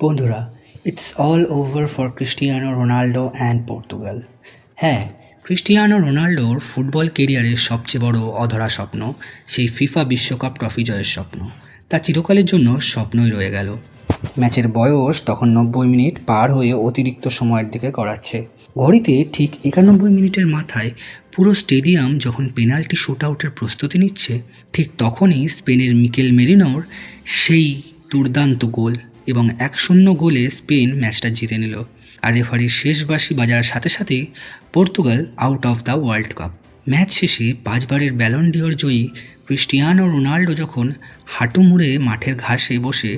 বন্ধুরা, it's all over for Cristiano Ronaldo and Portugal. হ্যাঁ, Cristiano রোনাল্ডোর ফুটবল কেরিয়ারের সবচেয়ে বড় অধরা স্বপ্ন সেই ফিফা বিশ্বকাপ ট্রফি জয়ের স্বপ্ন তা চিরকালের জন্য স্বপ্নই রয়ে গেল। ম্যাচের বয়স তখন 90 মিনিট পার হয়ে অতিরিক্ত সময়ের দিকে গড়াচ্ছে। ঘড়িতে ঠিক 91 মিনিটের মাথায় পুরো স্টেডিয়াম যখন পেনাল্টি শুট আউটের প্রস্তুতি নিচ্ছে, ঠিক তখনই স্পেনের মিকেল মেরিনোর সেই দুর্দান্ত গোল এবং 1-0 গোলে স্পেন ম্যাচটা জিতে নিল। আর রেফারির শেষ বাঁশি বাজার সাথে সাথেই Portugal out of the world cup. Match শেষে 5 বারের ব্যালন ডিওর জয়ী ক্রিস্টিয়ানো রোনাল্ডো যখন হাঁটু মুড়ে মাঠের ঘাসে বসে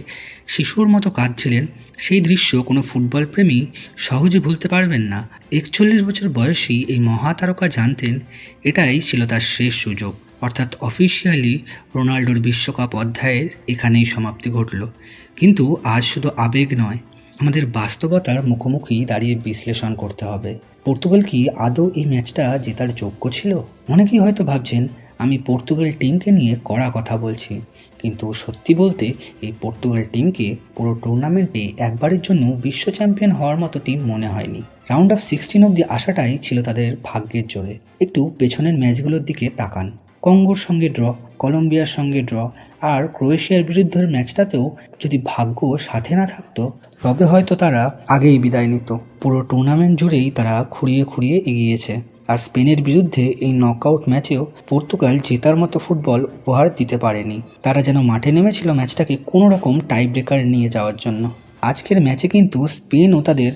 শিশুর মতো কাঁদছিলেন, সেই দৃশ্য কোনো ফুটবল প্রেমী সহজে ভুলতে পারবেন না। 41 বছর বয়সী এই মহাতারকা জানতেন এটাই ছিল তার শেষ সুযোগ, অর্থাৎ অফিসিয়ালি রোনাল্ডোর বিশ্বকাপ অধ্যায়ের এখানেই সমাপ্তি ঘটল। কিন্তু আজ শুধু আবেগ নয়, আমাদের বাস্তবতার মুখোমুখি দাঁড়িয়ে বিশ্লেষণ করতে হবে। পর্তুগাল কি আদৌ এই ম্যাচটা জেতার যোগ্য ছিল? অনেকেই হয়তো ভাবছেন আমি পর্তুগাল টিমকে নিয়ে কড়া কথা বলছি, কিন্তু সত্যি বলতে এই পর্তুগাল টিমকে পুরো টুর্নামেন্টে একবারের জন্য বিশ্ব চ্যাম্পিয়ন হওয়ার মতো টিম মনে হয়নি। রাউন্ড অফ 16 অবধি আসাটাই ছিল তাদের ভাগ্যের জোরে। একটু পেছনের ম্যাচগুলোর দিকে তাকান। কঙ্গোর সঙ্গে ড্র, কলম্বিয়ার সঙ্গে ড্র, আর ক্রোয়েশিয়ার বিরুদ্ধের ম্যাচটাতেও যদি ভাগ্য সাথে না থাকতো তবে হয়তো তারা আগেই বিদায় নিত। পুরো টুর্নামেন্ট জুড়েই তারা খুঁড়িয়ে খুঁড়িয়ে এগিয়েছে। আর স্পেনের বিরুদ্ধে এই নকআউট ম্যাচেও পর্তুগাল জেতার মতো ফুটবল উপহার দিতে পারেনি। তারা যেন মাঠে নেমেছিল ম্যাচটাকে কোনো রকম টাই ব্রেকার নিয়ে যাওয়ার জন্য। আজকের ম্যাচে কিন্তু স্পেনও তাদের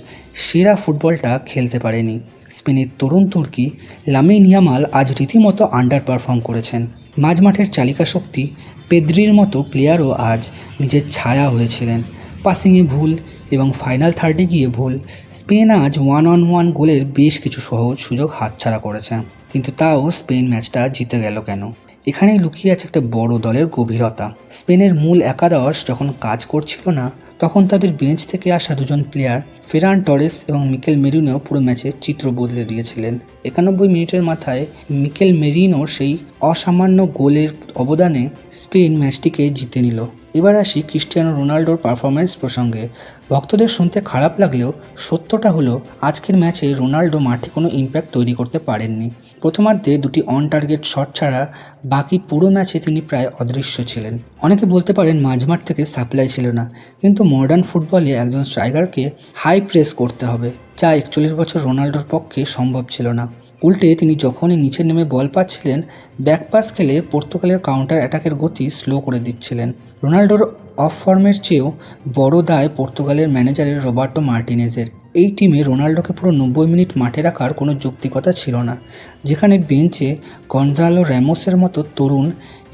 সেরা ফুটবলটা খেলতে পারেনি। স্পেনের তরুণ তুর্কি লামিন ইয়ামাল আজ রীতিমতো আন্ডার পারফর্ম করেছেন। মাঝমাঠের চালিকা শক্তি পেদ্রির মতো প্লেয়ারও আজ নিজের ছায়া হয়েছিলেন। পাসিংয়ে ভুল এবং ফাইনাল থার্ডে গিয়ে ভুল। স্পেন আজ 1-on-1 গোলের বেশ কিছু সহজ সুযোগ হাতছাড়া করেছে, কিন্তু তাও স্পেন ম্যাচটা জিতে গেল কেন? এখানেই লুকিয়ে আছে একটা বড় দলের গভীরতা। স্পেনের মূল একাদশ যখন কাজ করছিল না, তখন তাদের বেঞ্চ থেকে আসা দুজন প্লেয়ার ফেরান টরেস এবং মিকেল মেরিনো পুরো ম্যাচের চিত্র বদলে দিয়েছিলেন। 91 মিনিটের মাথায় মিকেল মেরিনোর সেই অসামান্য গোলের অবদানে স্পেন ম্যাচটিকে জিতে নিল। এবার আসি ক্রিস্টিয়ানো রোনাল্ডোর পারফরমেন্স প্রসঙ্গে। ভক্তদের শুনতে খারাপ লাগলেও সত্যটা হলো আজকের ম্যাচে রোনাল্ডো মাঠে কোনো ইম্প্যাক্ট তৈরি করতে পারেননি। প্রথমার্ধে 2টি অন টার্গেট শট ছাড়া বাকি পুরো ম্যাচে তিনি প্রায় অদৃশ্য ছিলেন। অনেকে বলতে পারেন মাঝমাঠ থেকে সাপ্লাই ছিল না, কিন্তু মডার্ন ফুটবলে একজন স্ট্রাইকারকে হাই প্রেস করতে হবে, যা 41 বছর রোনাল্ডোর পক্ষে সম্ভব ছিল না। উল্টে তিনি যখনই নিচে নেমে বল পাচ্ছিলেন, ব্যাকপাস খেলে পর্তুগালের কাউন্টার অ্যাটাকের গতি স্লো করে দিচ্ছিলেন। রোনাল্ডোর অফ ফর্মের চেয়েও বড় দায় পর্তুগালের ম্যানেজারের রবার্টো মার্টিনেজের। এই টিমে রোনাল্ডোকে পুরো 90 মিনিট মাঠে রাখার কোনো যৌক্তিকতা ছিল না, যেখানে বেঞ্চে গনজালো র্যামোসের মতো তরুণ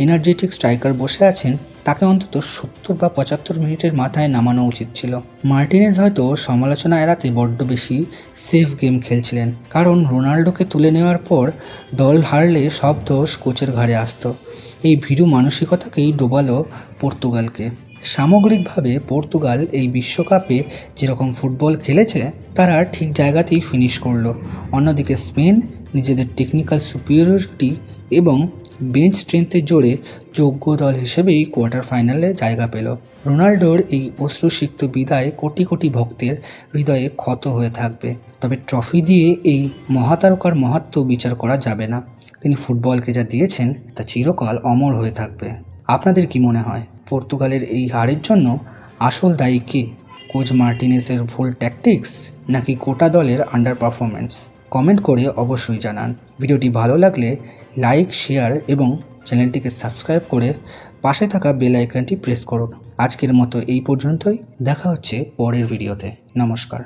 এনার্জেটিক স্ট্রাইকার বসে আছেন, তাকে অন্তত 70 বা 75 মিনিটের মাথায় নামানো উচিত ছিল। মার্টিনেজ হয়তো সমালোচনা এড়াতে বড্ড বেশি সেফ গেম খেলছিলেন, কারণ রোনাল্ডোকে তুলে নেওয়ার পর দল হারলে সব দোষ কোচের ঘাড়ে আসতো। এই ভীরু মানসিকতাকেই ডোবালো পর্তুগালকে। সামগ্রিকভাবে পর্তুগাল এই বিশ্বকাপে যেরকম ফুটবল খেলেছে তারা ঠিক জায়গাতেই ফিনিশ করলো। অন্যদিকে স্পেন নিজেদের টেকনিক্যাল সুপিরিয়রিটি এবং বেঞ্চ স্ট্রেংথের জোরে যোগ্য দল হিসেবেই কোয়ার্টার ফাইনালে জায়গা পেল। রোনাল্ডোর এই অশ্রুসিক্ত বিদায় কোটি কোটি ভক্তের হৃদয়ে ক্ষত হয়ে থাকবে। তবে ট্রফি দিয়ে এই মহাতারকার মাহাত্ম্য বিচার করা যাবে না। তিনি ফুটবলকে যা দিয়েছেন তা চিরকাল অমর হয়ে থাকবে। আপনাদের কি মনে হয়, পর্তুগালের এই হারের জন্য আসল দায়ী কে? কোচ মার্টিনেসের ভুল ট্যাকটিক্স, নাকি গোটা দলের আন্ডার পারফরমেন্স? কমেন্ট করে অবশ্যই জানান। ভিডিওটি ভালো লাগলে লাইক, শেয়ার এবং চ্যানেলটিকে সাবস্ক্রাইব করে পাশে থাকা বেল আইকনটি প্রেস করুন। আজকের মতো এই পর্যন্তই, দেখা হচ্ছে পরের ভিডিওতে। নমস্কার।